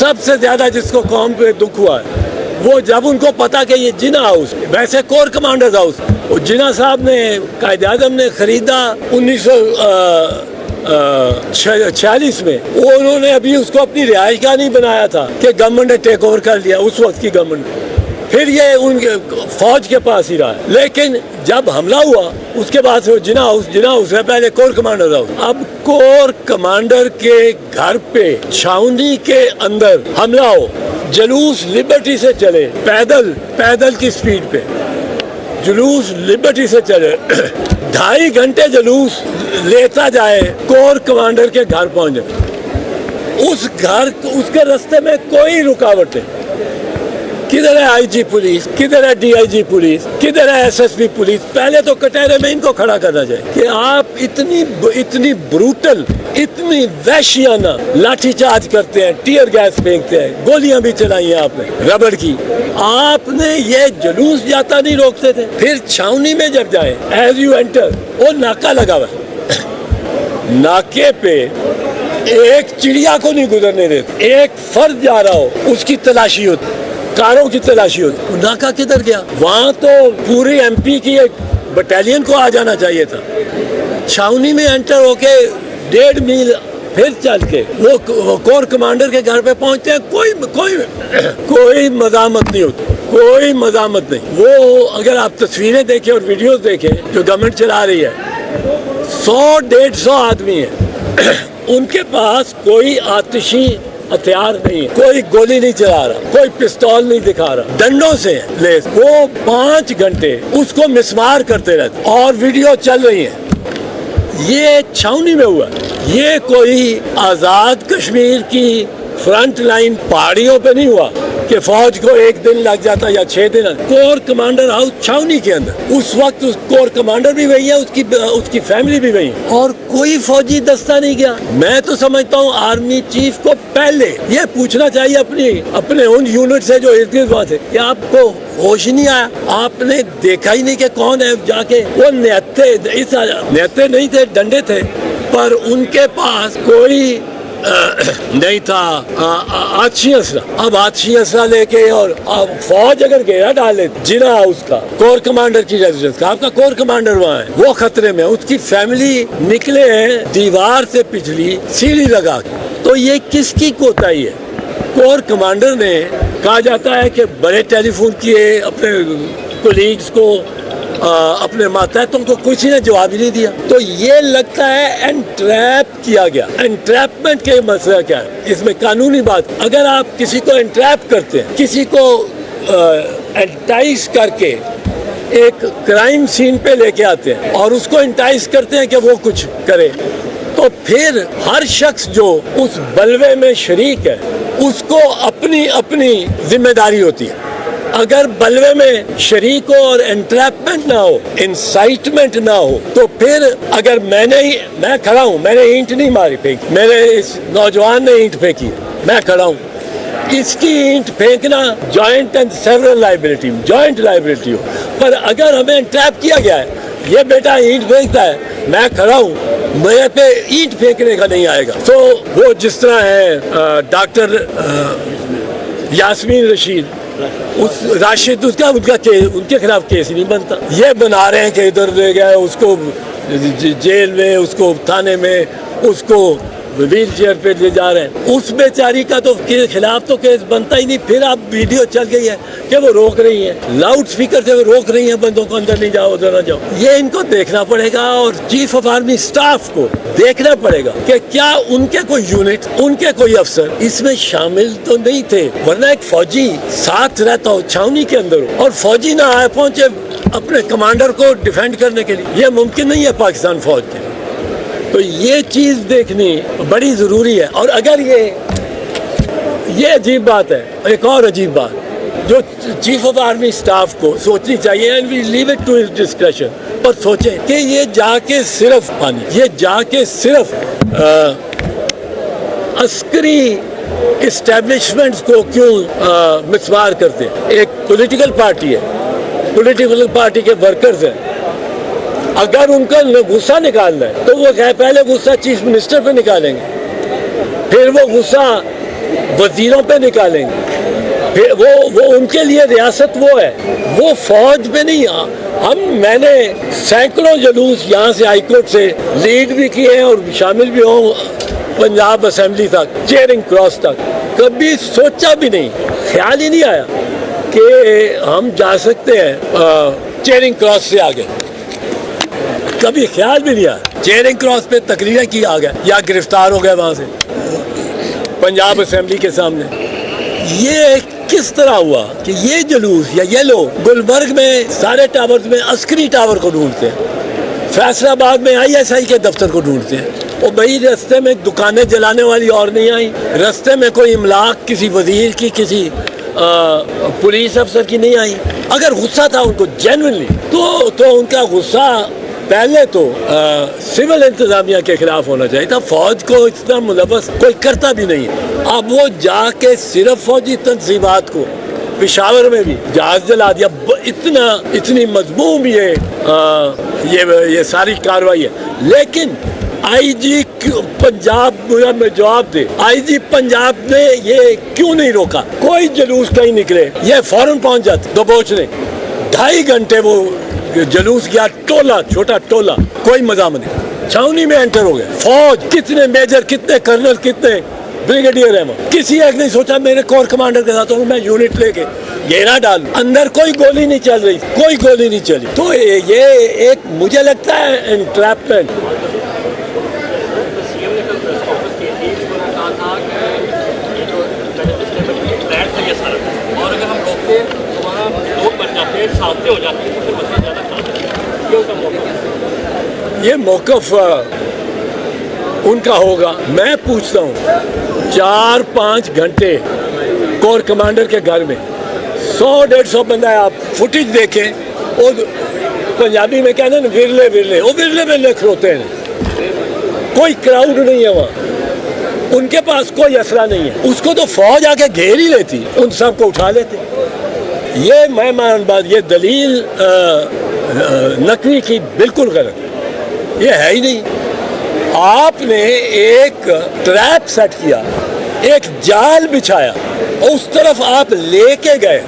सबसे ज्यादा जिसको कौम पे दुख हुआ है वो जब उनको पता कि ये जिना हाउस, वैसे कोर कमांडर्स हाउस, वो जिना साहब ने कायदे आज़म ने खरीदा 1946 में, वो उन्होंने अभी उसको अपनी रिहाइश गाह नहीं बनाया था कि गवर्नमेंट ने टेक ओवर कर लिया, उस वक्त की गवर्नमेंट। फिर ये उनके फौज के पास ही रहा, लेकिन जब हमला हुआ उसके बाद से जिना हाउस है, पहले कोर कमांडर हाउस। अब कोर कमांडर के घर पे छावनी के अंदर हमला हो, जुलूस लिबर्टी से चले, पैदल की स्पीड पे जुलूस लिबर्टी से चले, 2.5 घंटे जुलूस लेता जाए, कोर कमांडर के घर पहुंचे, उसके रास्ते में कोई रुकावट नहीं। किधर है आईजी पुलिस, किधर है डीआईजी पुलिस, किधर है एसएसपी पुलिस? पहले तो कटहरे में इनको खड़ा करना चाहिए कि आप इतनी ब्रूटल, इतनी वहशियाना लाठीचार्ज करते हैं, टीयर गैस फेंकते हैं, गोलियां भी चलाई हैं आपने रबड़ की, आपने ये जुलूस जाता नहीं रोकते थे। फिर छावनी में जब जाए, एज यू एंटर, वो नाका लगा हुआ है, नाके पे एक चिड़िया को नहीं गुजरने देते, एक फर्द जा रहा हो उसकी तलाशी होती, कारों की तलाशी होती। नाका किधर गया? वहाँ तो पूरी एमपी की एक बटालियन को आ जाना चाहिए था। छावनी में एंटर होके 1.5 मील फिर चल के वो कोर कमांडर के घर पे पहुंचते हैं, कोई मज़ामत नहीं होती, कोई मज़ामत नहीं। वो अगर आप तस्वीरें देखें और वीडियोस देखें जो गवर्नमेंट चला रही है, 100-150 आदमी है, उनके पास कोई आतिशी हथियार नहीं है, कोई गोली नहीं चला रहा, कोई पिस्तौल नहीं दिखा रहा, डंडों से लेस। वो 5 घंटे उसको मिसमार करते रहते और वीडियो चल रही है। ये छावनी में हुआ, ये कोई आजाद कश्मीर की फ्रंट लाइन पहाड़ियों पे नहीं हुआ कि फौज को 1 दिन लग जाता या 6 दिन। कोर कमांडर हाउस छावनी के अंदर, उस वक्त उस कोर कमांडर भी वही है, उसकी फैमिली भी वही है, और कोई फौजी दस्ता नहीं गया। मैं तो समझता हूँ आर्मी चीफ को पहले ये पूछना चाहिए अपने उन यूनिट से जो इर्द गिर्द वहाँ थे, कि आपको होश नहीं आया, आपने देखा ही नहीं कि कौन है। जाके वो निहत्थे नहीं थे, डंडे थे, पर उनके पास कोई नहीं था आछी असला। अब आछी असला लेके और अब फौज अगर घेरा डाले जिना हाउस का, कोर कमांडर की रेजिडेंस का, आपका कोर कमांडर वहाँ है, वो खतरे में, उसकी फैमिली निकले हैं दीवार से पिछली सीढ़ी लगा के। तो ये किसकी कोताही है? कोर कमांडर ने कहा जाता है कि बड़े टेलीफोन किए अपने कोलीग्स को, अपने मातहतों को, किसी ने जवाब ही नहीं दिया। तो ये लगता है एंट्रैप किया गया। एंट्रैपमेंट का मसला क्या है? इसमें कानूनी बात, अगर आप किसी को एंट्रैप करते हैं, किसी को एंटाइज करके एक क्राइम सीन पे लेके आते हैं और उसको एंटाइज करते हैं कि वो कुछ करे, तो फिर हर शख्स जो उस बलवे में शरीक है उसको अपनी जिम्मेदारी होती है। अगर बलवे में शरीक हो और एंट्रैपमेंट ना हो, इंसाइटमेंट ना हो, तो फिर अगर मैं खड़ा हूँ, मैंने ईंट नहीं मारी फेंकी, मेरे इस नौजवान ने ईंट फेंकी है, मैं खड़ा हूँ, इसकी ईंट फेंकना जॉइंट एंड सेवरल लाइबिलिटी हो। पर अगर हमें एंट्रैप किया गया है, ये बेटा ईंट फेंकता है, मैं खड़ा हूँ, मेरे पे ईंट फेंकने का नहीं आएगा। तो वो जिस तरह है डॉक्टर यास्मीन रशीद, उनके खिलाफ केस ही नहीं बनता। ये बना रहे हैं कि इधर ले गए उसको जेल में, उसको थाने में, उसको व्हील चेयर पे ले जा रहे हैं, उस बेचारी का तो के खिलाफ तो केस बनता ही नहीं। फिर आप वीडियो चल गई है कि वो रोक रही है, लाउड स्पीकर से वो रोक रही है बंदों को, अंदर नहीं जाओ, उधर ना जाओ। ये इनको देखना पड़ेगा और चीफ ऑफ आर्मी स्टाफ को देखना पड़ेगा कि क्या उनके कोई यूनिट, उनके कोई अफसर इसमें शामिल तो नहीं थे। वरना एक फौजी साथ रहता हो छावनी के अंदर और फौजी ना आए पहुंचे अपने कमांडर को डिफेंड करने के लिए, यह मुमकिन नहीं है पाकिस्तान फौज के। तो ये चीज देखनी बड़ी जरूरी है। और अगर ये अजीब बात है, एक और अजीब बात जो चीफ ऑफ आर्मी स्टाफ को सोचनी चाहिए, and we leave it to his discretion, पर सोचें कि ये जाके सिर्फ अस्करी इस्टेब्लिशमेंट्स को क्यों मिसमार करते हैं? एक पॉलिटिकल पार्टी है, पॉलिटिकल पार्टी के वर्कर्स हैं, अगर उनका गुस्सा निकालना है तो वो पहले गुस्सा चीफ मिनिस्टर पे निकालेंगे, फिर वो गुस्सा वजीरों पे निकालेंगे, फिर वो उनके लिए रियासत वो है, वो फौज पे नहीं। मैंने सैकड़ों जुलूस यहाँ से हाईकोर्ट से लीड भी किए हैं और शामिल भी हों पंजाब असेंबली तक, चेयरिंग क्रॉस तक। कभी सोचा भी नहीं, ख्याल ही नहीं आया कि हम जा सकते हैं चेयरिंग क्रॉस से आगे, कभी ख्याल भी नहीं आया। चेयरिंग क्रॉस पे तकरीरें की आ गए या गिरफ्तार हो गए वहाँ से पंजाब असेंबली के सामने। ये किस तरह हुआ कि ये जुलूस या ये लोग गुलबर्ग में सारे टावर्स में अस्करी टावर को ढूंढते हैं, फैसलाबाद में ISI के दफ्तर को ढूंढते हैं। और भाई रास्ते में दुकानें जलाने वाली और नहीं आई, रास्ते में कोई इमलाक किसी वजीर की, किसी पुलिस अफसर की नहीं आई। अगर गुस्सा था उनको जेन्युइनली तो उनका गुस्सा पहले तो सिविल इंतजामिया के खिलाफ होना चाहिए था। फौज को इतना मुलव्वस कोई करता भी नहीं है। अब वो जाके सिर्फ फौजी तंजीमात को पेशावर में भी जहाज जला दिया। इतनी मजमूम ये सारी कार्रवाई है। लेकिन IG पंजाब में जवाब दे, IG पंजाब ने ये क्यों नहीं रोका? कोई जुलूस कहीं निकले ये फौरन पहुंच जाते दबोचने। 2.5 घंटे वो जुलूस गया, टोला, छोटा टोला, कोई मजाम नहीं। छावनी में एंटर हो गए। फौज कितने मेजर, कितने कर्नल, कितने ब्रिगेडियर है। किसी एक ने सोचा मेरे कोर कमांडर के साथ मैं यूनिट लेके घेरा डालूं। अंदर कोई गोली नहीं चल रही, कोई गोली नहीं चली। तो ये एक मुझे लगता है एंट्रैपमेंट। और अगर हम रोकते तो वहाँ लोग बन जाते, सामने हो जाते हैं, तो फिर मसला ज़्यादा ये मौक़िफ़ उनका होगा। मैं पूछता हूँ 4-5 घंटे कोर कमांडर के घर में 100-150 बंदा है। आप फुटेज देखें और पंजाबी में कहते हैं विरले विरले, वो विरले विरले खरोते हैं। कोई क्राउड नहीं है वहाँ, उनके पास कोई असरा नहीं है। उसको तो फौज आके घेर ही लेती, उन सब को उठा लेते। ये मैं मान बात, ये दलील नकवी की बिल्कुल गलत है, ये है ही नहीं। आपने एक ट्रैप सेट किया, एक जाल बिछाया और उस तरफ आप लेके गए।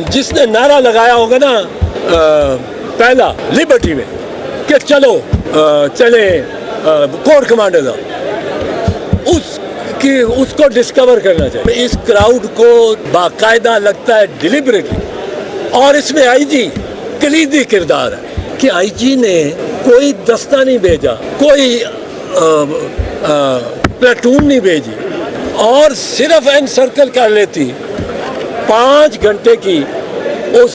जिसने नारा लगाया होगा ना पहला लिबर्टी में कि चलो चले कोर कमांडर साहब, उसको डिस्कवर करना चाहिए। इस क्राउड को बाकायदा लगता है डिलिबरेटली, और इसमें IG कलीदी किरदार है कि IG ने कोई दस्ता नहीं भेजा, कोई प्लेटून नहीं भेजी और सिर्फ एनसर्कल कर लेती। 5 घंटे की